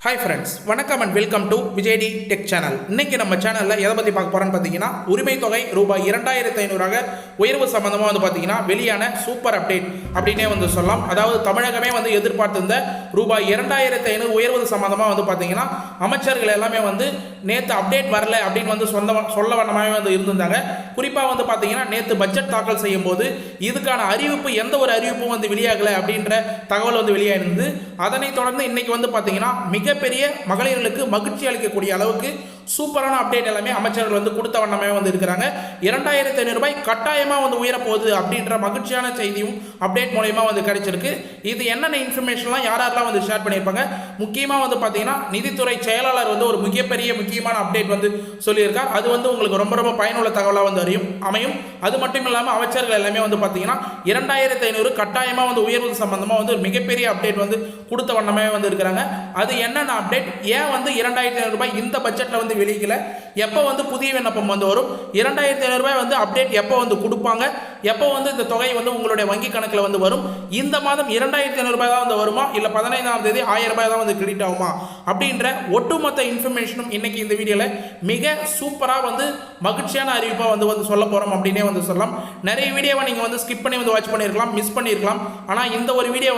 Hi friends, வணக்கம் and welcome to விஜய்டி tech channel. இன்னைக்கு நம்ம சேனலில் எதை பற்றி பார்க்க போகிறோன்னு பார்த்தீங்கன்னா, உரிமை தொகை ரூபாய் 2500 உயர்வு சம்பந்தமாக பார்த்தீங்கன்னா வெளியான சூப்பர் அப்டேட் அப்படின்னே சொல்லலாம். அதாவது தமிழகமே எதிர்பார்த்திருந்த ரூபாய் 2500 உயர்வு சம்பந்தமாக பார்த்தீங்கன்னா அமைச்சர்கள் எல்லாமே நேற்று அப்டேட் வரல அப்படின்னு சொல்ல வண்ணமாகவே இருந்திருந்தாங்க. குறிப்பாக பார்த்தீங்கன்னா நேற்று பட்ஜெட் தாக்கல் செய்யும் போது இதுக்கான அறிவிப்பு எந்த ஒரு அறிவிப்பும் வெளியாகலை அப்படின்ற தகவல் வெளியாயிருந்தது. அதனைத் தொடர்ந்து இன்னைக்கு பார்த்தீங்கன்னா மிகப்பெரிய மகளிர்களுக்கு மகிழ்ச்சி அளிக்கக்கூடிய அளவுக்கு சூப்பரான அப்டேட் எல்லாமே அமைச்சர்கள் கொடுத்த வண்ணமே இருக்கிறாங்க. 2500 ரூபாய் கட்டாயமாக உயரப்போகுது அப்படின்ற மகிழ்ச்சியான செய்தியும் அப்டேட் மூலயமா கிடைச்சிருக்கு. இது என்னென்ன இன்ஃபர்மேஷன்லாம் யாரெல்லாம் ஷேர் பண்ணியிருப்பாங்க, முக்கியமாக பார்த்தீங்கன்னா நிதித்துறை செயலாளர் ஒரு முக்கியமான அப்டேட் சொல்லியிருக்கார். அது உங்களுக்கு ரொம்ப ரொம்ப பயனுள்ள தகவலாக அமையும். அது மட்டும் இல்லாமல் அமைச்சர்கள் எல்லாமே பார்த்தீங்கன்னா 2500 கட்டாயமாக உயர்வு சம்பந்தமாக மிகப்பெரிய அப்டேட் கொடுத்த வண்ணமே இருக்கிறாங்க. அது என்னென்ன அப்டேட், ஏன் 2500 ரூபாய் இந்த பட்ஜெட்டில் வெளியில, எப்போ புதிய விண்ணப்பம் வரும், 2500 ரூபாய் அப்டேட் எப்போ கொடுப்பாங்க, எப்போ இந்த தொகை உங்களுடைய வங்கி கணக்கில் வரும், இந்த மாதம் 2500 ரூபாய் தான் வருமா, இல்லை 15ஆம் தேதி 1000 ரூபாய் தான் கிரெடிட் ஆகுமா அப்படின்ற ஒட்டுமொத்த இன்ஃபர்மேஷனும் இன்னைக்கு இந்த வீடியோவில் மிக சூப்பராக மகிழ்ச்சியான அறிவிப்பாக சொல்ல போகிறோம் அப்படின்னே சொல்லலாம். நிறைய வீடியோவை நீங்கள் ஸ்கிப் பண்ணி வாட்ச் பண்ணியிருக்கலாம், மிஸ் பண்ணியிருக்கலாம். ஆனால் இந்த ஒரு வீடியோ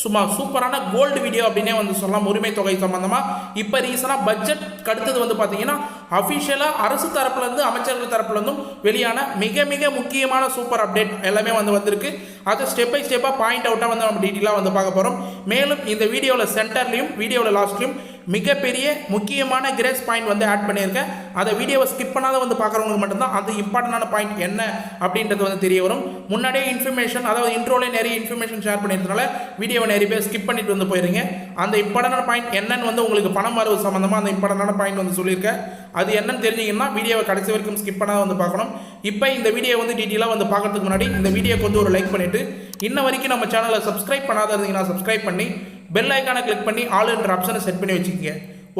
சும்மா சூப்பரான கோல்டு வீடியோ அப்படின்னே சொல்லலாம். உரிமை தொகை சம்பந்தமாக இப்போ ரீசனாக பட்ஜெட் அடுத்தது பார்த்தீங்கன்னா அஃபிஷியலாக அரசு தரப்புலேருந்து அமைச்சர்கள் தரப்புலேருந்தும் வெளியான மிக மிக முக்கியமான சூப்பர் அப்டேட் எல்லாமே வந்திருக்கு. அதை ஸ்டெப் பை ஸ்டெப்பாக பாயிண்ட் அவுட்டாக நம்ம டீட்டெயிலாக பார்க்க போகிறோம். மேலும் இந்த வீடியோவில் சென்டர்லையும் வீடியோவில் லாஸ்ட்லையும் மிகப்பெரிய முக்கியமான கிரேஸ் பாயிண்ட் ஆட் பண்ணியிருக்கேன். அதை வீடியோவை ஸ்கிப் பண்ணாத பார்க்குறவங்களுக்கு மட்டும்தான் அந்த இம்பார்ட்டண்டான பாயிண்ட் என்ன அப்படின்றது தெரிய வரும். முன்னாடியே இன்ஃபர்மேஷன், அதாவது இன்ட்ரோலே நிறைய இன்ஃபர்மேஷன் ஷேர் பண்ணியிருந்தனால வீடியோவை நிறைய பேர் ஸ்கிப் பண்ணிட்டு போயிருங்க. அந்த இம்பார்ட்டண்டான பாயிண்ட் என்னன்னு உங்களுக்கு பணம் வரவு சம்பந்தமாக அந்த இம்பார்ட்டண்டான பாயிண்ட் சொல்லியிருக்கேன். அது என்னன்னு தெரிஞ்சிங்கன்னா வீடியோவை கடைசி வரைக்கும் ஸ்கிப் பண்ணாத பார்க்கணும். இப்போ இந்த வீடியோ டீட்டெயிலாக பார்க்கறதுக்கு முன்னாடி இந்த வீடியோக்கு ஒரு லைக் பண்ணிவிட்டு இன்ன வரைக்கும் நம்ம சேனலை சப்ஸ்கிரைப் பண்ணாத இருந்தீங்கன்னா சப்ஸ்கிரைப் பண்ணி பெல் ஐக்கானை கிளிக் பண்ணி ஆல் என்ற ஆப்ஷனை செட் பண்ணி வச்சுக்கோங்க.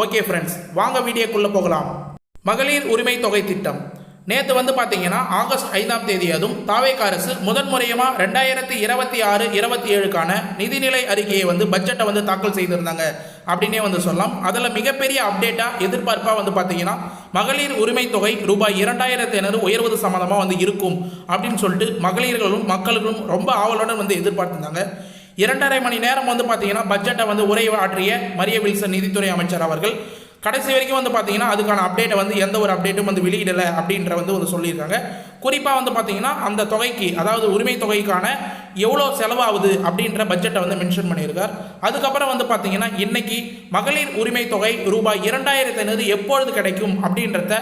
ஓகே ஃப்ரெண்ட்ஸ், வாங்க வீடியோக்குள்ளே போகலாம். மகளிர் உரிமை தொகை திட்டம் நேற்று பார்த்தீங்கன்னா ஆகஸ்ட் 5ஆம் தேதி அதுவும் தாவேக அரசு முதன்முறையமாக 2026-27க்கான நிதிநிலை அறிக்கையை பட்ஜெட்டை தாக்கல் செய்திருந்தாங்க அப்படின்னே சொல்லலாம். அதில் மிகப்பெரிய அப்டேட்டாக எதிர்பார்ப்பாக பார்த்தீங்கன்னா மகளிர் உரிமை தொகை ரூபாய் 2500 உயர்வது சம்மந்தமாக இருக்கும் அப்படின்னு சொல்லிட்டு மகளிர்களும் மக்களும் ரொம்ப ஆவலுடன் எதிர்பார்த்திருந்தாங்க. 2.5 மணி நேரம் பார்த்தீங்கன்னா பட்ஜெட்டை உரையாற்றிய மரிய வில்சன் நிதித்துறை அமைச்சர் அவர்கள் கடைசி வரைக்கும் பார்த்தீங்கன்னா அதுக்கான அப்டேட்டை எந்த ஒரு அப்டேட்டும் வெளியிடலை அப்படின்ற சொல்லியிருக்காங்க. குறிப்பாக பார்த்தீங்கன்னா அந்த தொகைக்கு, அதாவது உரிமை தொகைக்கான எவ்வளோ செலவாகுது அப்படின்ற பட்ஜெட்டை மென்ஷன் பண்ணியிருக்கார். அதுக்கப்புறம் பார்த்தீங்கன்னா இன்னைக்கு மகளிர் உரிமை தொகை ரூபாய் 2500 எப்பொழுது கிடைக்கும் அப்படின்றத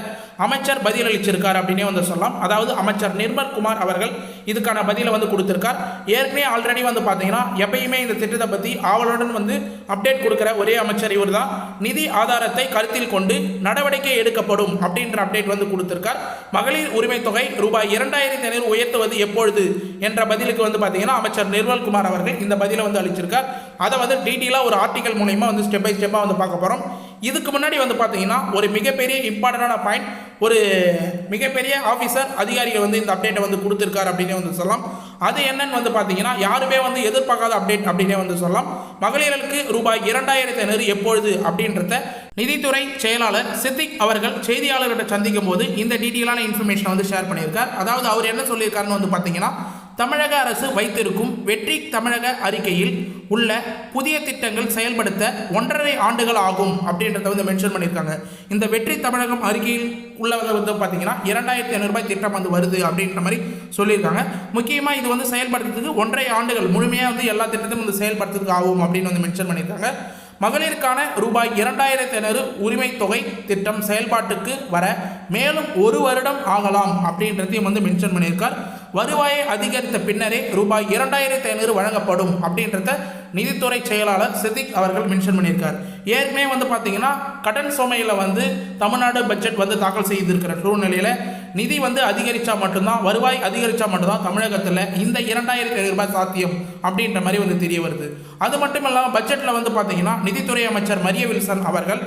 அமைச்சர் பதிலளிச்சிருக்கார் அப்படின்னே சொல்லலாம். அதாவது அமைச்சர் நிர்மல்குமார் அவர்கள் இதுக்கான பதிலை கொடுத்திருக்கார். ஏற்கனவே ஆல்ரெடி பார்த்தீங்கன்னா எப்பயுமே இந்த திட்டத்தை பற்றி ஆவலுடன் அப்டேட் கொடுக்குற ஒரே அமைச்சர் இவர் தான். நிதி ஆதாரத்தை கருத்தில் கொண்டு நடவடிக்கை எடுக்கப்படும் அப்படின்ற அப்டேட் கொடுத்திருக்கார். மகளிர் உரிமை தொகை ரூபாய் 2500 உயர்த்துவது எப்பொழுது என்ற பதிலுக்கு பார்த்தீங்கன்னா அமைச்சர் நிர்மல்குமார் அவர்கள் இந்த பதிலை அளிச்சிருக்கார். அதை டீட்டெயிலாக ஒரு ஆர்டிகல் மூலமா ஸ்டெப் பை ஸ்டெப்பாக பார்க்க போகிறோம். இதுக்கு முன்னாடி பார்த்தீங்கன்னா ஒரு மிகப்பெரிய இம்பார்ட்டண்டான பாயிண்ட், ஒரு மிகப்பெரிய ஆஃபீஸர் அதிகாரிகள் இந்த அப்டேட்டை கொடுத்துருக்காரு அப்படின்னு சொல்லலாம். அது என்னன்னு பார்த்தீங்கன்னா யாருமே எதிர்பார்க்காத அப்டேட் அப்படின்னே சொல்லலாம். மகளிர்களுக்கு ரூபாய் 2500 எப்பொழுது அப்படின்றத நிதித்துறை செயலாளர் சித்திக் அவர்கள் செய்தியாளர்கிட்ட சந்திக்கும் போது இந்த டீட்டெயிலான இன்ஃபர்மேஷனை ஷேர் பண்ணியிருக்கார். அதாவது அவர் என்ன சொல்லியிருக்காருன்னு பார்த்தீங்கன்னா, தமிழக அரசு வைத்திருக்கும் வெற்றி தமிழக அறிக்கையில் உள்ள புதிய திட்டங்கள் செயல்படுத்த 1.5 ஆண்டுகள் ஆகும் அப்படின்றத மென்ஷன் பண்ணியிருக்காங்க. இந்த வெற்றி தமிழகம் அறிக்கையில் உள்ளவங்க பார்த்தீங்கன்னா 2500 ரூபாய் திட்டம் வருது அப்படின்ற மாதிரி சொல்லியிருக்காங்க. முக்கியமாக இது செயல்படுத்துறதுக்கு 1.5 ஆண்டுகள் முழுமையாக எல்லா திட்டத்தையும் செயல்படுத்துறதுக்கு ஆகும் அப்படின்னு மென்ஷன் பண்ணியிருக்காங்க. மகளிருக்கான ரூபாய் 2500 உரிமை தொகை திட்டம் செயல்பாட்டுக்கு வர மேலும் 1 வருடம் ஆகலாம் அப்படின்றதையும் மென்ஷன் பண்ணியிருக்கார். வருவாயை அதிகரித்த பின்னரே ரூபாய் 2500 வழங்கப்படும் அப்படின்றத நிதித்துறை செயலாளர் சித்திக் அவர்கள் மென்ஷன் பண்ணியிருக்கார். ஏற்கனவே பார்த்தீங்கன்னா கடன் சுமையில் தமிழ்நாடு பட்ஜெட் தாக்கல் செய்திருக்கிற சூழ்நிலையில் நிதி அதிகரித்தா மட்டும்தான், வருவாய் அதிகரித்தா மட்டும்தான் தமிழகத்தில் இந்த 2500 ரூபாய் சாத்தியம் அப்படின்ற மாதிரி தெரிய வருது. அது மட்டும் இல்லாமல் பட்ஜெட்டில் பார்த்தீங்கன்னா நிதித்துறை அமைச்சர் மரிய வில்சன் அவர்கள்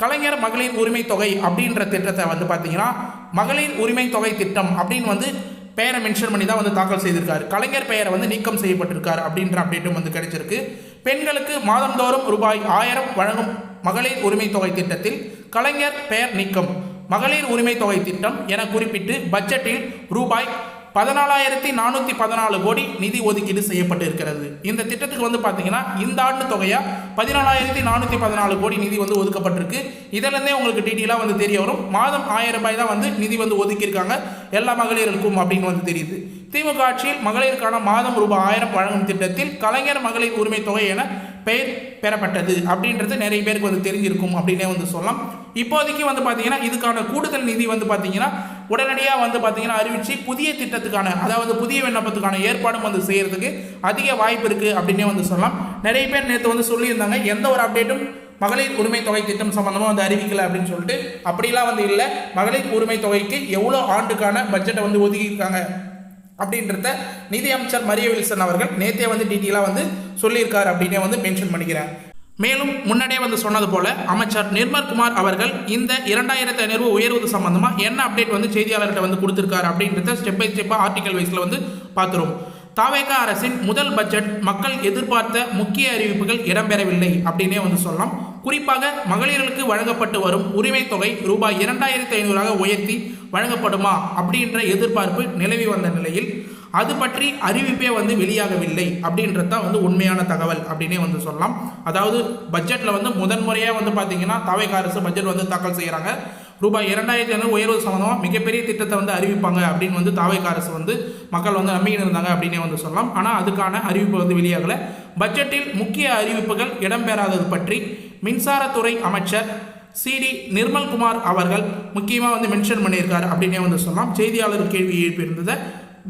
கலைஞர் மகளிர் உரிமை தொகை அப்படின்ற திட்டத்தை பார்த்தீங்கன்னா மகளிர் உரிமை தொகை திட்டம் அப்படின்னு பெயரை மென்ஷன் பண்ணி தான் தாக்கல் செய்திருக்காரு. கலைஞர் பெயரை நீக்கம் செய்யப்பட்டிருக்கார் அப்படின்ற அப்டேட்டும் கிடைச்சிருக்கு. பெண்களுக்கு மாதந்தோறும் ரூபாய் 1000 வழங்கும் மகளிர் உரிமை தொகை திட்டத்தில் கலைஞர் பெயர் நீக்கம் மகளிர் உரிமை தொகை திட்டம் என குறிப்பிட்டு பட்ஜெட்டில் ரூபாய் 14,414 கோடி நிதி ஒதுக்கீடு செய்யப்பட்டு இருக்கிறது. இந்த திட்டத்துக்கு வந்து பார்த்தீங்கன்னா இந்த ஆண்டு தொகையாக 14,414 கோடி நிதி வந்து ஒதுக்கப்பட்டிருக்கு. இதிலிருந்தே உங்களுக்கு டீட்டெயிலாக வந்து தெரிய வரும். மாதம் 1000 ரூபாய் தான் வந்து நிதி வந்து ஒதுக்கியிருக்காங்க எல்லா மகளிருக்கும் அப்படின்னு வந்து தெரியுது. திமுக ஆட்சியில் மகளிருக்கான மாதம் ரூபாய் 1000 வழங்கும் திட்டத்தில் கலைஞர் மகளிர் உரிமை தொகை என பெயர் பெறப்பட்டது அப்படின்றது நிறைய பேருக்கு வந்து தெரிஞ்சிருக்கும் அப்படின்னே வந்து சொல்லலாம். இப்போதைக்கு வந்து பார்த்தீங்கன்னா இதுக்கான கூடுதல் நிதி வந்து பார்த்தீங்கன்னா உடனடியாக வந்து பார்த்தீங்கன்னா அறிவித்து புதிய திட்டத்துக்கான அதாவது புதிய விண்ணப்பத்துக்கான ஏற்பாடும் வந்து செய்கிறதுக்கு அதிக வாய்ப்பு இருக்குது அப்படின்னே வந்து சொல்லலாம். நிறைய பேர் நேற்று வந்து சொல்லியிருந்தாங்க எந்த ஒரு அப்டேட்டும் மகளிர் உரிமை தொகை திட்டம் சம்பந்தமாக வந்து அறிவிக்கல அப்படின்னு சொல்லிட்டு. அப்படிலாம் வந்து இல்லை. மகளிர் உரிமை தொகைக்கு எவ்வளோ ஆண்டுக்கான பட்ஜெட்டை வந்து ஒதுக்கியிருக்காங்க அப்படின்றத நிதி அமைச்சர் மரிய வில்சன் அவர்கள் நேற்றே வந்து டீட்டெயிலாக வந்து சொல்லியிருக்காரு அப்படின்னே வந்து மென்ஷன் பண்ணிக்கிறேன். மேலும் முன்னாடியே வந்து சொன்னது போல அமைச்சர் நிர்மல்குமார் அவர்கள் இந்த 2500 உயர்வு சம்பந்தமாக என்ன அப்டேட் வந்து செய்தியாளர்கிட்ட வந்து கொடுத்துருக்காரு அப்படின்றத ஸ்டெப் பை ஸ்டெப்பாக ஆர்டிகல் வைஸில் வந்து பார்த்துரும். தாவேகா அரசின் முதல் பட்ஜெட் மக்கள் எதிர்பார்த்த முக்கிய அறிவிப்புகள் இடம்பெறவில்லை அப்படின்னே வந்து சொல்லலாம். குறிப்பாக மகளிர்களுக்கு வழங்கப்பட்டு வரும் உரிமை தொகை ரூபாய் 2500 உயர்த்தி வழங்கப்படுமா அப்படின்ற எதிர்பார்ப்பு நிலவி வந்த நிலையில் அது பற்றி அறிவிப்பே வந்து வெளியாகவில்லை அப்படின்றது தான் வந்து உண்மையான தகவல் அப்படின்னே வந்து சொல்லலாம். அதாவது பட்ஜெட்டில் வந்து முதன்முறையாக வந்து பார்த்தீங்கன்னா தாவேகா அரசு பட்ஜெட் வந்து தாக்கல் செய்கிறாங்க. ரூபாய் 2500 உயர்வு சம்பந்தமாக மிகப்பெரிய திட்டத்தை வந்து அறிவிப்பாங்க அப்படின்னு வந்து தாவேகா அரசு வந்து மக்கள் வந்து நம்பிக்கிட்டு இருந்தாங்க அப்படின்னே வந்து சொல்லலாம். ஆனால் அதுக்கான அறிவிப்பு வந்து வெளியாகலை. பட்ஜெட்டில் முக்கிய அறிவிப்புகள் இடம்பெறாதது பற்றி மின்சாரத்துறை அமைச்சர் சிடி நிர்மல்குமார் அவர்கள் முக்கியமாக வந்து மென்ஷன் பண்ணியிருக்காரு அப்படின்னே வந்து சொல்லலாம். செய்தியாளர் கேள்வி எழுப்பியிருந்ததை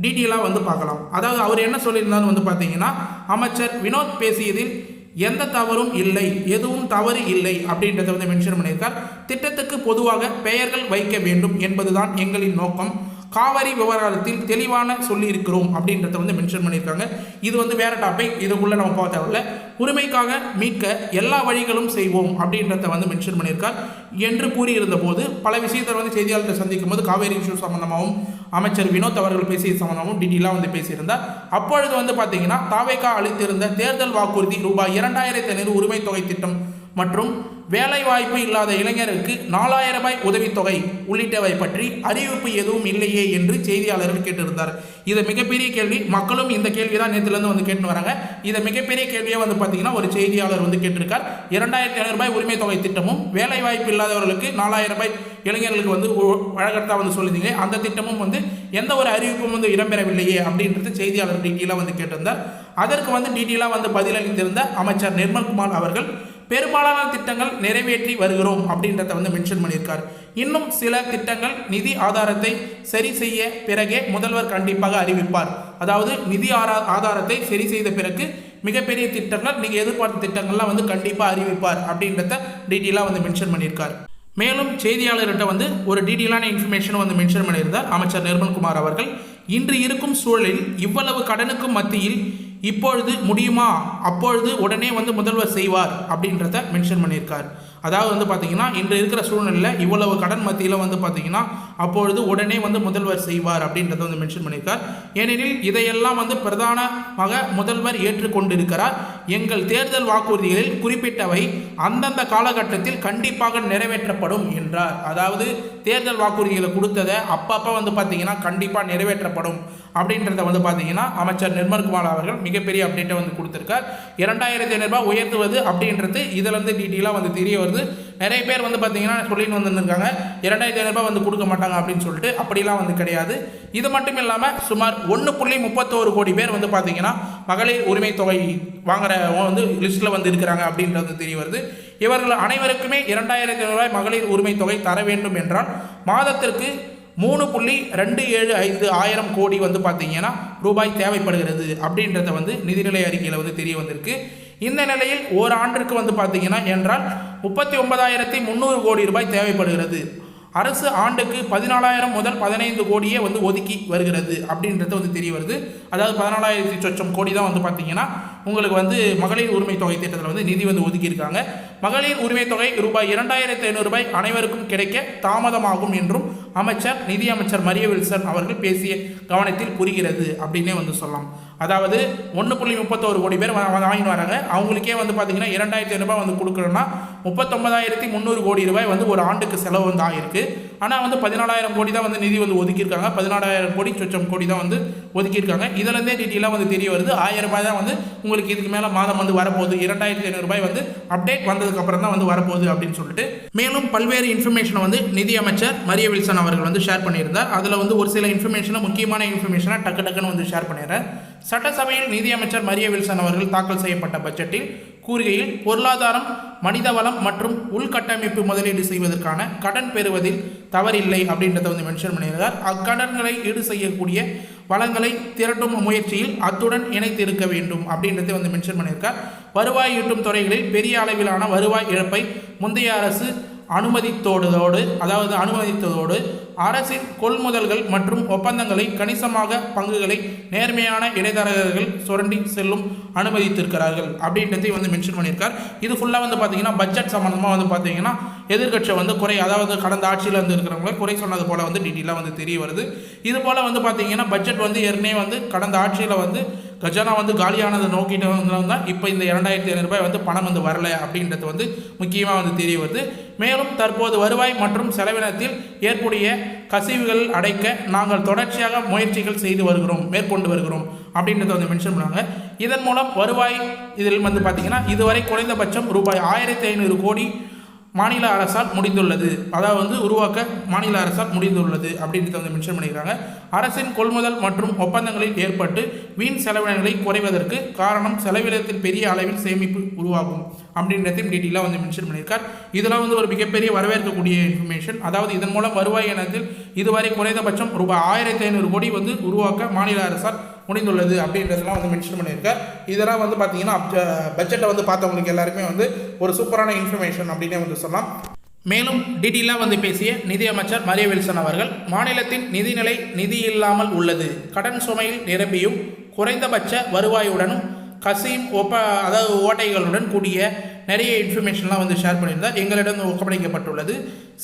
டீட்டெயிலாக வந்து பார்க்கலாம். அதாவது அவர் என்ன சொல்லியிருந்தாலும் வந்து பார்த்தீங்கன்னா அமைச்சர் வினோத் பேசியதில் எந்த தவறும் இல்லை, எதுவும் தவறு இல்லை அப்படின்றத வந்து மென்ஷன் பண்ணியிருக்கார். திட்டத்துக்கு பொதுவாக பெயர்கள் வைக்க வேண்டும் என்பதுதான் எங்களின் நோக்கம். காவிரி விவகாரத்தில் தெளிவான சொல்லியிருக்கிறோம் அப்படின்றத வந்து மென்ஷன் பண்ணியிருக்காங்க. இது வந்து வேற டாபிக், இதுக்குள்ளே நம்ம பார்க்க தேவையில்ல. உரிமைக்காக மீட்க எல்லா வழிகளும் செய்வோம் அப்படின்றத வந்து மென்ஷன் பண்ணியிருக்கார் என்று கூறியிருந்த போது பல விஷயத்தை வந்து செய்தியாளர்களை சந்திக்கும் போது காவேரி இஷ்யூ சம்பந்தமாகவும் அமைச்சர் வினோத் அவர்கள் பேசிய சம்பந்தமாகவும் டீட்டெயிலாக வந்து பேசியிருந்தார். அப்பொழுது வந்து பார்த்தீங்கன்னா தாவேகா அளித்திருந்த தேர்தல் வாக்குறுதி ரூபாய் 2500 உரிமை தொகை திட்டம் மற்றும் வேலைவாய்ப்பு இல்லாத இளைஞருக்கு 4000 ரூபாய் உதவித்தொகை உள்ளிட்டவை பற்றி அறிவிப்பு எதுவும் இல்லையே என்று செய்தியாளர்கள் கேட்டிருந்தார். இது மிகப்பெரிய கேள்வி. மக்களும் இந்த கேள்வி தான் நேற்றுலேருந்து வந்து கேட்டு வராங்க. இதை மிகப்பெரிய கேள்வியாக வந்து பார்த்தீங்கன்னா ஒரு செய்தியாளர் வந்து கேட்டிருக்கார். 2500 ரூபாய் உரிமை தொகை திட்டமும் வேலைவாய்ப்பு இல்லாதவர்களுக்கு 4000 ரூபாய் இளைஞர்களுக்கு வந்து வழக்கத்தான் வந்து சொல்லியிருந்தீங்க. அந்த திட்டமும் வந்து எந்த ஒரு அறிவிப்பும் வந்து இடம்பெறவில்லையே அப்படின்றது செய்தியாளர் டீட்டெயிலாக வந்து கேட்டிருந்தார். அதற்கு வந்து டீட்டெயிலாக வந்து பதிலளித்திருந்த அமைச்சர் நிர்மல்குமார் அவர்கள் பெரும்பாலான திட்டங்கள் நிறைவேற்றி வருகிறோம் அப்படின்றத வந்து மென்ஷன் பண்ணியிருக்கார். இன்னும் சில திட்டங்கள் நிதி ஆதாரத்தை சரி செய்ய பிறகே முதல்வர் கண்டிப்பாக அறிவிப்பார். அதாவது நிதி ஆதாரத்தை சரி செய்த பிறகு மிகப்பெரிய திட்டங்கள் நீங்கள் எதிர்பார்த்த திட்டங்கள்லாம் வந்து கண்டிப்பாக அறிவிப்பார் அப்படின்றத டீட்டெயிலாக வந்து மென்ஷன் பண்ணியிருக்கார். மேலும் செய்தியாளர்கிட்ட வந்து ஒரு டீட்டெயிலான இன்ஃபர்மேஷன் வந்து மென்ஷன் பண்ணியிருந்தார் அமைச்சர் நிர்மல்குமார் அவர்கள். இன்று இருக்கும் சூழலில் இவ்வளவு கடனுக்கும் மத்தியில் இப்பொழுது முடியுமா, அப்பொழுது உடனே வந்து முதல்வர் செய்வார் அப்படின்றத மென்ஷன் பண்ணியிருக்கார். அதாவது வந்து பார்த்தீங்கன்னா இன்று இருக்கிற சூழ்நிலையில் இவ்வளவு கடன் மத்தியில் வந்து பார்த்தீங்கன்னா அப்பொழுது உடனே வந்து முதல்வர் செய்வார் அப்படின்றத வந்து மென்ஷன் பண்ணியிருக்கார். ஏனெனில் இதையெல்லாம் வந்து பிரதானமாக முதல்வர் ஏற்றுக்கொண்டிருக்கிறார். எங்கள் தேர்தல் வாக்குறுதிகளில் குறிப்பிட்டவை அந்தந்த காலகட்டத்தில் கண்டிப்பாக நிறைவேற்றப்படும் என்றார். அதாவது தேர்தல் வாக்குறுதிகளை கொடுத்ததை அப்பப்போ வந்து பார்த்தீங்கன்னா கண்டிப்பாக நிறைவேற்றப்படும் அப்படின்றத வந்து பார்த்தீங்கன்னா அமைச்சர் நிர்மல்குமார் அவர்கள் மிகப்பெரிய அப்டேட்டை வந்து கொடுத்துருக்கார். 2500 ரூபாய் உயர்த்துவது அப்படின்றது இதில் வந்து டீட்டெயிலாக வந்து தெரிய வருது. நிறைய பேர் வந்து பார்த்தீங்கன்னா சொல்லிட்டு வந்துருக்காங்க 2500 ரூபாய் வந்து கொடுக்க மாட்டாங்க அப்படின்னு சொல்லிட்டு. அப்படிலாம் வந்து கிடையாது. இது மட்டும் இல்லாமல் சுமார் 1.31 கோடி பேர் வந்து பார்த்தீங்கன்னா மகளிர் உரிமை தொகை வாங்குறவங்க வந்து லிஸ்ட்டில் வந்து இருக்கிறாங்க அப்படின்றது தெரிய வருது. இவர்கள் அனைவருக்குமே 2500 ரூபாய் மகளிர் உரிமை தொகை தர வேண்டும் என்றால் மாதத்திற்கு 3.275 கோடி வந்து பார்த்தீங்கன்னா ரூபாய் தேவைப்படுகிறது அப்படின்றத வந்து நிதிநிலை அறிக்கையில் வந்து தெரிய வந்திருக்கு. இந்த நிலையில் ஓராண்டிற்கு வந்து பார்த்தீங்கன்னா என்றால் 39,300 கோடி ரூபாய் தேவைப்படுகிறது. அரசு ஆண்டுக்கு 14,000 முதல் 15 கோடியே வந்து ஒதுக்கி வருகிறது அப்படின்றது வந்து தெரிய வருது. அதாவது 14,000 கோடி தான் வந்து பார்த்தீங்கன்னா உங்களுக்கு வந்து மகளிர் உரிமை தொகை திட்டத்தில் வந்து நிதி வந்து ஒதுக்கியிருக்காங்க. மகளிர் உரிமை தொகை ரூபாய் 2,500 ரூபாய் அனைவருக்கும் கிடைக்க தாமதமாகும் என்றும் அமைச்சர் நிதி அமைச்சர் மரிய வில்சன் அவர்கள் பேசிய கவனத்தில் புரிகிறது அப்படின்னே வந்து சொல்லலாம். அதாவது 1.31 கோடி பேர் வாங்கிட்டு வராங்க. அவங்களுக்கே வந்து பார்த்தீங்கன்னா 2,500 ரூபாய் வந்து கொடுக்குறோன்னா 39,300 கோடி ரூபாய் வந்து ஒரு ஆண்டுக்கு செலவு வந்து ஆகிருக்கு. ஆனால் வந்து 14,000 கோடி தான் வந்து நிதி வந்து ஒதுக்கியிருக்காங்க. 14,000 கோடி சொச்சம் கோடி தான் வந்து ஒதுக்கியிருக்காங்க. இதிலேருந்தே டீட்டெயிலாக வந்து தெரிய வருது. 1000 ரூபாய் தான் வந்து உங்களுக்கு இதுக்கு மேலே மாதம் வந்து வரப்போகுது. 2,500 ரூபாய் வந்து அப்டேட் வந்ததுக்கப்புறம் தான் வந்து வரப்போகுது அப்படின்னு சொல்லிட்டு மேலும் பல்வேறு இன்ஃபர்மேஷனை வந்து நிதி அமைச்சர் மரிய வில்சன் அவர்கள் வந்து ஷேர் பண்ணியிருந்தார். அதில் வந்து ஒரு சில இன்ஃபர்மேஷனை முக்கியமான இன்ஃபர்மேஷனை டக்குன்னு வந்து ஷேர் பண்ணிடுறேன். சட்டசபையில் நிதியமைச்சர் மரிய வில்சன் அவர்கள் தாக்கல் செய்யப்பட்ட பட்ஜெட்டில் கூறுகையில், பொருளாதாரம், மனிதவளம் மற்றும் உள்கட்டமைப்பு முதலீடு செய்வதற்கான கடன் பெறுவதில் தவறில்லை அப்படின்றத வந்து மென்ஷன் பண்ணியிருக்கார். அக்கடன்களை ஈடு செய்யக்கூடிய வளங்களை திரட்டும் முயற்சியில் அத்துடன் இணைத்து இருக்க வேண்டும் அப்படின்றத வந்து மென்ஷன் பண்ணியிருக்கார். வருவாய் ஈட்டும் துறைகளில் பெரிய அளவிலான வருவாய் இழப்பை முந்தைய அரசு அனுமதித்ததோடு அரசின் கொள்முதல்கள் மற்றும் ஒப்பந்தங்களை கணிசமாக பங்குகளை நேர்மையான இடைத்தரகர்கள் சுரண்டி செல்லும் அனுமதித்திருக்கிறார்கள் அப்படின்றதை வந்து மென்ஷன் பண்ணியிருக்கார். இது ஃபுல்லாக வந்து பார்த்தீங்கன்னா பட்ஜெட் சம்மந்தமாக வந்து பார்த்தீங்கன்னா எதிர்கட்சி வந்து அதாவது கடந்த ஆட்சியில் வந்து இருக்கிறவங்களை குறை சொன்னது போல் வந்து டீட்டெயிலாக வந்து தெரிய வருது. இது போல் வந்து பார்த்தீங்கன்னா பட்ஜெட் வந்து ஏற்கனவே வந்து கடந்த ஆட்சியில் வந்து கஜானா வந்து காலியானதை நோக்கிட்டு தான் இப்போ இந்த 2,500 ரூபாய் வந்து பணம் வந்து வரலை அப்படின்றது வந்து முக்கியமாக வந்து தெரிய வருது. மேலும் தற்போது வருவாய் மற்றும் செலவினத்தில் ஏற்புடைய கசிவுகள் அடைக்க நாங்கள் தொடர்ச்சியாக முயற்சிகள் மேற்கொண்டு வருகிறோம் அப்படின்றத வந்து மென்ஷன் பண்ணுவாங்க. இதன் மூலம் வருவாய் இதில் வந்து பார்த்திங்கன்னா இதுவரை குறைந்தபட்சம் ரூபாய் 1,500 கோடி மாநில அரசால் முடிந்துள்ளது, அதாவது உருவாக்க மாநில அரசால் முடிந்துள்ளது அப்படின்றத வந்து மென்ஷன் பண்ணிக்கிறாங்க. அரசின் கொள்முதல் மற்றும் ஒப்பந்தங்களில் ஏற்பட்டு வீண் செலவினங்களை குறைவதற்கு காரணம் செலவினத்தில் பெரிய அளவில் சேமிப்பு உருவாகும் அப்படின்றதையும் டீட்டெயிலாக வந்து மென்ஷன் பண்ணியிருக்கார். இதெல்லாம் வந்து ஒரு மிகப்பெரிய வரவேற்கக்கூடிய இன்ஃபர்மேஷன். அதாவது இதன் மூலம் வருவாய் இனத்தில் இதுவரை குறைந்தபட்சம் ரூபாய் 1,500 கோடி வந்து உருவாக்க மாநில அரசால் முடிந்துள்ளது அப்படின்றதெல்லாம் வந்து மென்ஷன் பண்ணியிருக்கார். இதெல்லாம் வந்து பார்த்தீங்கன்னா பட்ஜெட்டை வந்து பார்த்தவங்களுக்கு எல்லாருமே வந்து ஒரு சூப்பரான இன்ஃபர்மேஷன் அப்படின்னே வந்து சொல்லலாம். மேலும் டீட்டெயிலாக வந்து பேசிய நிதியமைச்சர் மரிய வில்சன் அவர்கள், மாநிலத்தின் நிதிநிலை நிதி இல்லாமல் உள்ளது, கடன் சுமையில் நிரம்பியும் குறைந்தபட்ச வருவாயுடனும் கசியும் அதாவது ஓட்டைகளுடன் கூடிய நிறைய இன்ஃபர்மேஷன்லாம் வந்து ஷேர் பண்ணியிருந்தார். எங்களிடம் ஒப்படைக்கப்பட்டுள்ளது,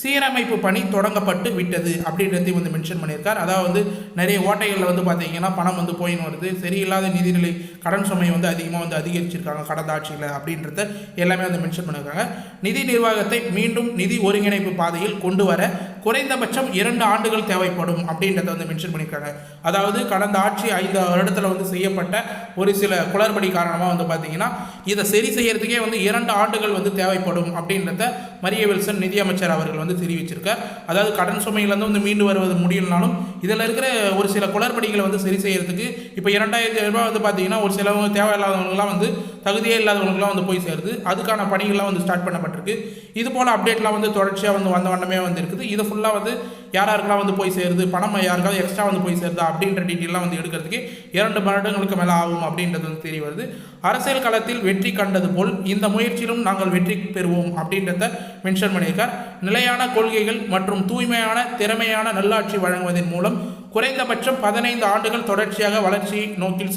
சீரமைப்பு பணி தொடங்கப்பட்டு விட்டது அப்படின்றதையும் வந்து மென்ஷன் பண்ணியிருக்கார். அதாவது நிறைய ஓட்டைகளில் வந்து பார்த்தீங்கன்னா பணம் வந்து போயின்னு வருது, சரியில்லாத நிதிநிலை கடன் சுமை வந்து அதிகமாக வந்து அதிகரிச்சிருக்காங்க கடந்த ஆட்சியில் அப்படின்றத எல்லாமே வந்து மென்ஷன் பண்ணியிருக்காங்க. நிதி நிர்வாகத்தை மீண்டும் நிதி ஒருங்கிணைப்பு பாதையில் கொண்டு வர குறைந்தபட்சம் 2 ஆண்டுகள் தேவைப்படும் அப்படின்றத வந்து மென்ஷன் பண்ணியிருக்காங்க. அதாவது கடந்த ஆட்சி 5 வருடத்தில் வந்து செய்யப்பட்ட ஒரு சில குளறுபடி காரணமாக வந்து பார்த்தீங்கன்னா இதை சரி செய்யறதுக்கே வந்து 2 ஆண்டுகள் வந்து தேவைப்படும் அப்படின்றத மரிய வில்சன் நிதியமைச்சர் அவர்கள் வந்து தெரிவிச்சிருக்கார். அதாவது கடன் சுமையிலேருந்து வந்து மீண்டு வருவது முடியலனாலும் இதில் இருக்கிற ஒரு சில குளறுபடிகளை வந்து சரி செய்யறதுக்கு இப்போ 2,000 ரூபாய் வந்து பார்த்தீங்கன்னா ஒரு சிலவங்க தேவையில்லாதவங்களாம் வந்து தகுதியே இல்லாதவங்களுக்குலாம் வந்து போய் சேருது. அதுக்கான பணிகள்லாம் வந்து ஸ்டார்ட் பண்ணப்பட்டிருக்கு. இது போல் அப்டேட்லாம் வந்து தொடர்ச்சியாக வந்து வந்த வண்ணமே வந்து இருக்குது. இது ஃபுல்லாக வந்து யாருக்கெல்லாம் வந்து போய் சேருது, பணம் யாருக்காவது எக்ஸ்ட்ரா வந்து போய் சேருதா அப்படின்ற டீட்டெயிலாம் வந்து எடுக்கிறதுக்கு 2 வருடங்களுக்கு மேலே ஆகும் அப்படின்றது வந்து தெரிய வருது. அரசியல் களத்தில் வெற்றி கண்டது போல் இந்த முயற்சியிலும் நாங்கள் வெற்றி பெறுவோம் அப்படின்றத மென்ஷன் பண்ணியிருக்கார். நிலையான கொள்கைகள் மற்றும் தூய்மையான திறமையான நல்லாட்சி வழங்குவதன் மூலம் குறைந்தபட்சம் 15 ஆண்டுகள் தொடர்ச்சியாக வளர்ச்சி நோக்கில்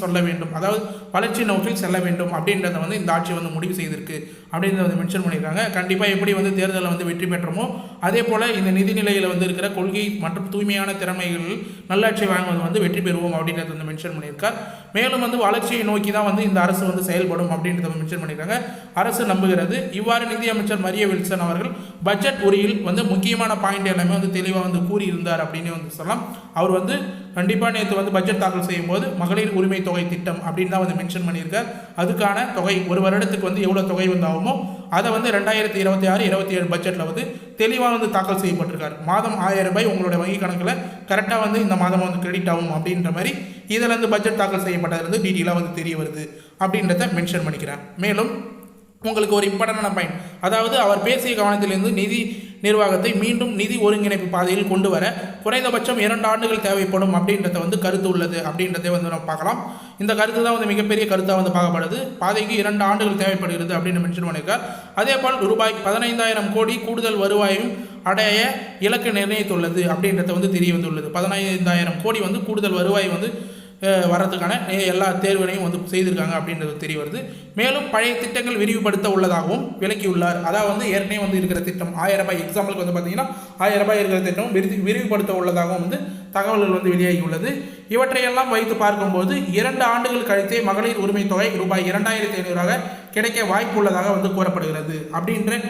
வளர்ச்சி நோக்கில் செல்ல வேண்டும் அப்படின்றத வந்து இந்த ஆட்சி வந்து முடிவு செய்திருக்கு அப்படின்றத வந்து மென்ஷன் பண்ணியிருக்காங்க. கண்டிப்பாக எப்படி வந்து தேர்தலில் வந்து வெற்றி பெற்றோமோ அதே போல் இந்த நிதிநிலையில் வந்து இருக்கிற கொள்கை மற்றும் தூய்மையான திறமைகள் நல்லாட்சி வழங்குவது வந்து வெற்றி பெறுவோம் அப்படின்றத வந்து மென்ஷன் பண்ணியிருக்கார். மேலும் வந்து வளர்ச்சியை நோக்கி தான் வந்து இந்த அரசு வந்து செயல்படும் அப்படின்றத மென்ஷன் பண்ணியிருக்காங்க. அரசு நம்புகிறது. இவ்வாறு நிதியமைச்சர் மரிய வில்சன் அவர்கள் பட்ஜெட் உரையில் வந்து முக்கியமான பாயிண்ட் எல்லாமே வந்து தெளிவாக வந்து கூறியிருந்தார் அப்படின்னு வந்து சொல்லலாம். அவர் வந்து கண்டிப்பாக நேற்று வந்து பட்ஜெட் தாக்கல் செய்யும் போது மகளிர் உரிமை தொகை திட்டம் அப்படின்னு தான் வந்து மென்ஷன் பண்ணியிருக்கார். அதுக்கான தொகை ஒரு வருடத்துக்கு வந்து எவ்வளோ தொகை வந்து ஆகுமோ அதை வந்து 2026-27 பட்ஜெட்டில் வந்து தெளிவாக வந்து தாக்கல் செய்யப்பட்டிருக்கார். மாதம் 1000 ரூபாய் உங்களுடைய வங்கி கணக்கில் கரெக்டாக வந்து இந்த மாதம் வந்து கிரெடிட் ஆகும் அப்படின்ற மாதிரி இதில் வந்து பட்ஜெட் தாக்கல் செய்யப்பட்டதுலேருந்து டீட்டெயிலாக வந்து தெரிய வருது அப்படின்றத மென்ஷன் பண்ணிக்கிறேன். மேலும் உங்களுக்கு ஒரு இம்பார்ட்டண்டான பாயிண்ட், அதாவது அவர் பேசிய கவனத்திலிருந்து நிதி நிர்வாகத்தை மீண்டும் நிதி ஒருங்கிணைப்பு பாதையில் கொண்டு வர குறைந்தபட்சம் 2 ஆண்டுகள் தேவைப்படும் அப்படின்றத வந்து கருத்து உள்ளது அப்படின்றத வந்து நம்ம பார்க்கலாம். இந்த கருத்து தான் வந்து மிகப்பெரிய கருத்தாக வந்து பார்க்கப்படுது. பாதைக்கு 2 ஆண்டுகள் தேவைப்படுகிறது அப்படின்னு மென்ஷன் பண்ணியிருக்கார். அதே போல் ரூபாய் 15,000 கோடி கூடுதல் வருவாயும் அடைய இலக்கு நிர்ணயித்துள்ளது அப்படின்றத வந்து தெரிய வந்துள்ளது. 15,000 கோடி வந்து கூடுதல் வருவாய் வந்து வரதுக்கான எல்லா தேர்வுகளையும் வந்து செய்திருக்காங்க அப்படின்றது தெரிய வருது. மேலும் பழைய திட்டங்கள் விரிவுபடுத்த உள்ளதாகவும் விளக்கியுள்ளார். அதாவது வந்து ஏற்கனவே வந்து இருக்கிற திட்டம் 1000 ரூபாய் எக்ஸாம்பிளுக்கு வந்து பார்த்தீங்கன்னா 1000 ரூபாய் இருக்கிற திட்டம் விரிவுபடுத்த உள்ளதாகவும் வந்து தகவல்கள் வந்து வெளியாகி உள்ளது. இவற்றையெல்லாம் வைத்து பார்க்கும்போது 2 ஆண்டுகள் கழித்தே மகளிர் உரிமை தொகை ரூபாய் 2500 கிடைக்க வாய்ப்பு உள்ளதாக வந்து கூறப்படுகிறது அப்படின்ற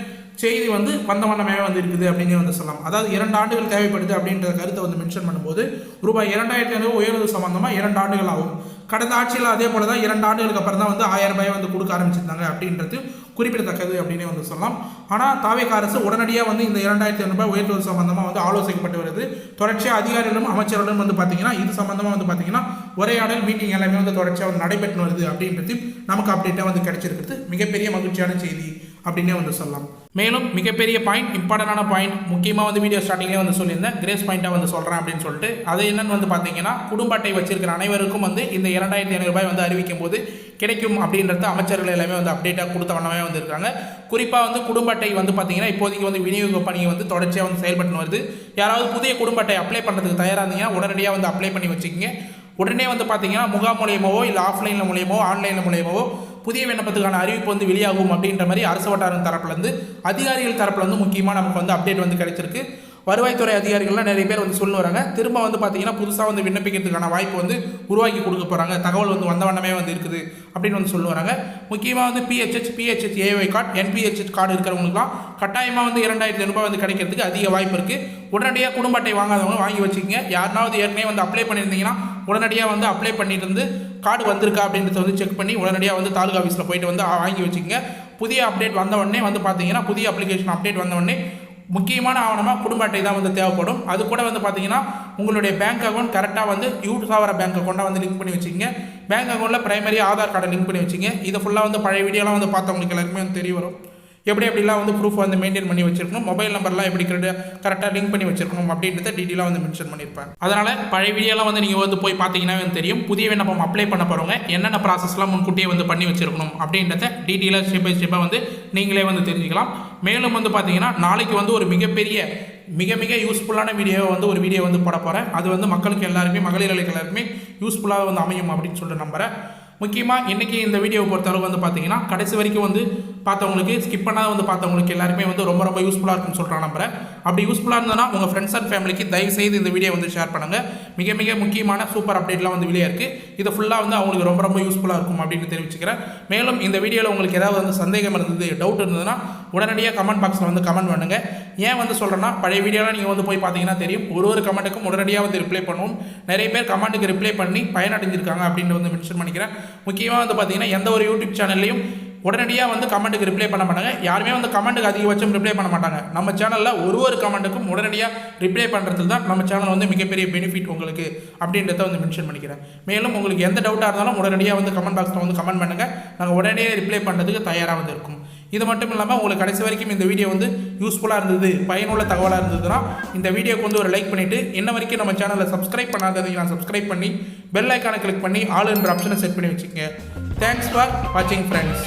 செய்தி வந்து வண்ணமே வந்து இருக்குது அப்படின்னு வந்து சொல்லலாம். அதாவது 2 ஆண்டுகள் தேவைப்படுது அப்படின்ற கருத்தை வந்து மென்ஷன் பண்ணும்போது ரூபாய் 2500 உயர்வு சம்பந்தமாக 2 ஆண்டுகள் ஆகும். கடந்த ஆட்சியில் அதே போல தான் 2 ஆண்டுகளுக்கு அப்புறம் தான் வந்து 1000 ரூபாய் வந்து கொடுக்க ஆரம்பிச்சிருந்தாங்க அப்படின்றது குறிப்பிடத்தக்கது அப்படின்னு வந்து சொல்லலாம். ஆனால் தாவேகா அரசு உடனடியாக வந்து இந்த 2500 ரூபாய் உயர்த்துவது சம்பந்தமாக வந்து ஆலோசிக்கப்பட்டு வருது. தொடர்ச்சியாக அதிகாரிகளும் அமைச்சர்களும் வந்து பார்த்தீங்கன்னா இது சம்பந்தமாக வந்து பார்த்தீங்கன்னா உரையாடல் மீட்டிங் எல்லாமே வந்து தொடர்ச்சியாக வந்து நடைபெற்று வருது அப்படின்றது நமக்கு அப்டேட்டாக வந்து கிடைச்சிருக்கிறது மிகப்பெரிய மகிழ்ச்சியான செய்தி அப்படின்னே வந்து சொல்லலாம். மேலும் மிகப்பெரிய பாயிண்ட், இம்பார்ட்டண்டான பாயிண்ட், முக்கியமாக வந்து வீடியோ ஸ்டார்டிங்லேயே வந்து சொல்லியிருந்தேன், கிரேஸ் பாயிண்ட்டாக வந்து சொல்கிறேன் அப்படின்னு சொல்லிட்டு. அது என்னன்னு வந்து பார்த்தீங்கன்னா குடும்ப அட்டை வச்சிருக்கிற அனைவருக்கும் வந்து இந்த 2500 ரூபாய் வந்து அறிவிக்கும் போது கிடைக்கும் அப்படின்றது அமைச்சர்கள் எல்லாமே வந்து அப்டேட்டாக கொடுத்த வண்ணமே வந்து இருக்காங்க. குறிப்பாக வந்து குடும்ப அட்டை வந்து பார்த்தீங்கன்னா இப்போதைக்கு வந்து விநியோக பணியை வந்து தொடர்ச்சியாக வந்து செயல்பட்டு வருது. யாராவது புதிய குடும்ப அட்டை அப்ளை பண்ணுறதுக்கு தயாராக இருந்தீங்கன்னா உடனடியாக வந்து அப்ளை பண்ணி வச்சுக்கிங்க. உடனே வந்து பார்த்தீங்கன்னா முகாம் மூலியமாவோ இல்லை ஆஃப்லைனில் மூலியமாவோ ஆன்லைனில் மூலியமாவோ புதிய விண்ணப்பத்துக்கான அறிவிப்பு வந்து வெளியாகும் அப்படின்ற மாதிரி அரசு வட்டாரம் தரப்புலேருந்து அதிகாரிகள் தரப்புலேருந்து முக்கியமாக நமக்கு வந்து அப்டேட் வந்து கிடைச்சிருக்கு. வருவாய்த்துறை அதிகாரிகள்லாம் நிறைய பேர் வந்து சொல்லி வராங்க. திரும்ப வந்து பார்த்தீங்கன்னா புதுசாக வந்து விண்ணப்பிக்கிறதுக்கான வாய்ப்பு வந்து உருவாக்கி கொடுக்க போகிறாங்க. தகவல் வந்து வந்த வண்ணமே வந்து இருக்குது அப்படின்னு வந்து சொல்லி வராங்க. முக்கியமாக வந்து PHH AY card NPH card இருக்கிறவங்களுக்குலாம் கட்டாயமாக வந்து 2500 ரூபாய் வந்து கிடைக்கிறதுக்கு அதிக வாய்ப்பு இருக்குது. உடனடியாக குடும்ப அட்டை வாங்காதவங்க வாங்கி வச்சுக்கோங்க. யாருனாவது ஏற்கனவே வந்து அப்ளை பண்ணியிருந்தீங்கன்னா உடனடியாக வந்து அப்ளை பண்ணிட்டு இருந்து கார்டு வந்திருக்கா அப்படின்றத வந்து செக் பண்ணி உடனடியாக வந்து தாலுகா ஆஃபீஸில் போயிட்டு வந்து வாங்கி வச்சுக்கோங்க. புதிய அப்டேட் வந்த உடனே வந்து பார்த்தீங்கன்னா புதிய அப்ளிகேஷன் அப்டேட் வந்த உடனே முக்கியமான ஆவணமாக குடும்ப அட்டை தான் வந்து தேவைப்படும். அது கூட வந்து பார்த்தீங்கன்னா உங்களுடைய பேங்க் அக்கௌண்ட் கரெக்டாக வந்து யூஸ் ஆகிற பேங்க் அக்கௌண்ட்டாக வந்து லிங்க் பண்ணி வச்சுக்கோங்க. பேங்க் அக்கௌண்ட்டில் பிரைமரி ஆதார் கார்டை லிங்க் பண்ணி வச்சுங்க. இதை ஃபுல்லாக வந்து பழைய வீடியோலாம் வந்து பார்த்தவங்களுக்கு எல்லாருக்குமே வந்து தெரிய வரும். எப்படிலாம் வந்து ப்ரூஃப் வந்து மெயின்டைன் பண்ணி வச்சிருக்கணும், மொபைல் நம்பர்லாம் எப்படி கரெக்டாக லிங்க் பண்ணி வச்சிருக்கணும் அப்படின்றத டீட்டெயிலாக வந்து மென்ஷன் பண்ணியிருப்பேன். அதனால் பழைய வீடியோலாம் வந்து நீங்கள் வந்து போய் பார்த்தீங்கன்னா தெரியும் புதிய விண்ணப்பம் அப்ளை பண்ண போகிறவங்க என்னென்ன ப்ராசஸ்லாம் முன்கூட்டியே வந்து பண்ணி வச்சிருக்கணும் அப்படின்றத டீட்டெயிலாக ஸ்டெப் பை ஸ்டெப்பாக வந்து நீங்களே வந்து தெரிஞ்சுக்கலாம். மேலும் வந்து பார்த்தீங்கன்னா நாளைக்கு வந்து ஒரு மிக யூஸ்ஃபுல்லான ஒரு வீடியோ வந்து போட போகிறேன். அது வந்து மக்களுக்கு எல்லாருமே மகளிர்களுக்கு எல்லாருமே யூஸ்ஃபுல்லாக வந்து அமையும் அப்படின்னு சொல்லிட்டு நம்புகிறேன். முக்கியமாக இன்றைக்கி இந்த வீடியோவை பொறுத்தளவு வந்து பார்த்தீங்கன்னா கடைசி வரைக்கும் வந்து பார்த்தவங்களுக்கு ஸ்கிப் பண்ணாத வந்து பார்த்தவங்களுக்கு எல்லாருமே வந்து ரொம்ப யூஸ்ஃபுல்லாக இருக்குன்னு சொல்கிறேன் நம்புறேன். அப்படி யூஸ்ஃபுல்லாக இருந்ததுன்னா உங்கள் ஃப்ரெண்ட்ஸ் அண்ட் ஃபேமிலிக்கு தயவு செய்து இந்த வீடியோ வந்து ஷேர் பண்ணுங்கள். மிக முக்கியமான சூப்பர் அப்டேட்லாம் வந்து வெளியே இருக்குது. இது ஃபுல்லாக வந்து அவங்களுக்கு ரொம்ப யூஸ்ஃபுல்லாக இருக்கும் அப்படின்னு தெரிவிச்சுக்கிறேன். மேலும் இந்த வீடியோவில் உங்களுக்கு ஏதாவது வந்து சந்தேகம் இருந்தது, டவுட் இருந்ததுன்னா உடனடியாக கமெண்ட் பாக்ஸில் வந்து கமெண்ட் பண்ணுங்கள். ஏன் வந்து சொல்கிறேன்னா பழைய வீடியோலாம் நீங்கள் வந்து போய் பார்த்தீங்கன்னா தெரியும் ஒரு கமெண்ட்டுக்கும் உடனடியாக வந்து ரிப்ளை பண்ணுவோம். நிறைய பேர் கமெண்ட்டுக்கு ரிப்ளை பண்ணி பயனடைஞ்சிருக்காங்க அப்படின்னு வந்து மென்ஷன் பண்ணிக்கிறேன். முக்கியமாக வந்து பார்த்தீங்கன்னா எந்த ஒரு யூடியூப் சேனல்லையும் உடனடியாக வந்து கமெண்ட்டுக்கு ரிப்ளை பண்ண மாட்டாங்க. யாருமே வந்து கமெண்ட்டுக்கு அதிகபட்சம் ரிப்ளை பண்ண மாட்டாங்க. நம்ம சேனலில் ஒரு கமெண்ட்டுக்கும் உடனடியாக ரிப்ளை பண்ணுறது தான் நம்ம சேனல் வந்து மிகப்பெரிய பெனிஃபிட் உங்களுக்கு அப்படின்றத வந்து மென்ஷன் பண்ணிக்கிறேன். மேலும் உங்களுக்கு எந்த டவுட்டாக இருந்தாலும் உடனடியாக வந்து கமெண்ட் பாக்ஸில் வந்து கமெண்ட் பண்ணுங்கள். நாங்கள் உடனடியாக ரிப்ளை பண்ணுறதுக்கு தயாராக வந்து இருக்கும். இது மட்டும் இல்லாமல் உங்களுக்கு கடைசி வரைக்கும் இந்த வீடியோ வந்து யூஸ்ஃபுல்லாக இருந்தது, பயனுள்ள தகவலாக இருந்ததுன்னா இந்த வீடியோக்கு வந்து ஒரு லைக் பண்ணிவிட்டு இன்ன வரைக்கும் நம்ம சேனலை சப்ஸ்கிரைப் பண்ணாதீங்கன்னா சப்ஸ்கிரைப் பண்ணி பெல் ஐக்கானை கிளிக் பண்ணி ஆல் என்ற ஆப்ஷனை செட் பண்ணி வச்சுக்கோங்க. தேங்க்ஸ் ஃபார் வாட்சிங் ஃப்ரெண்ட்ஸ்.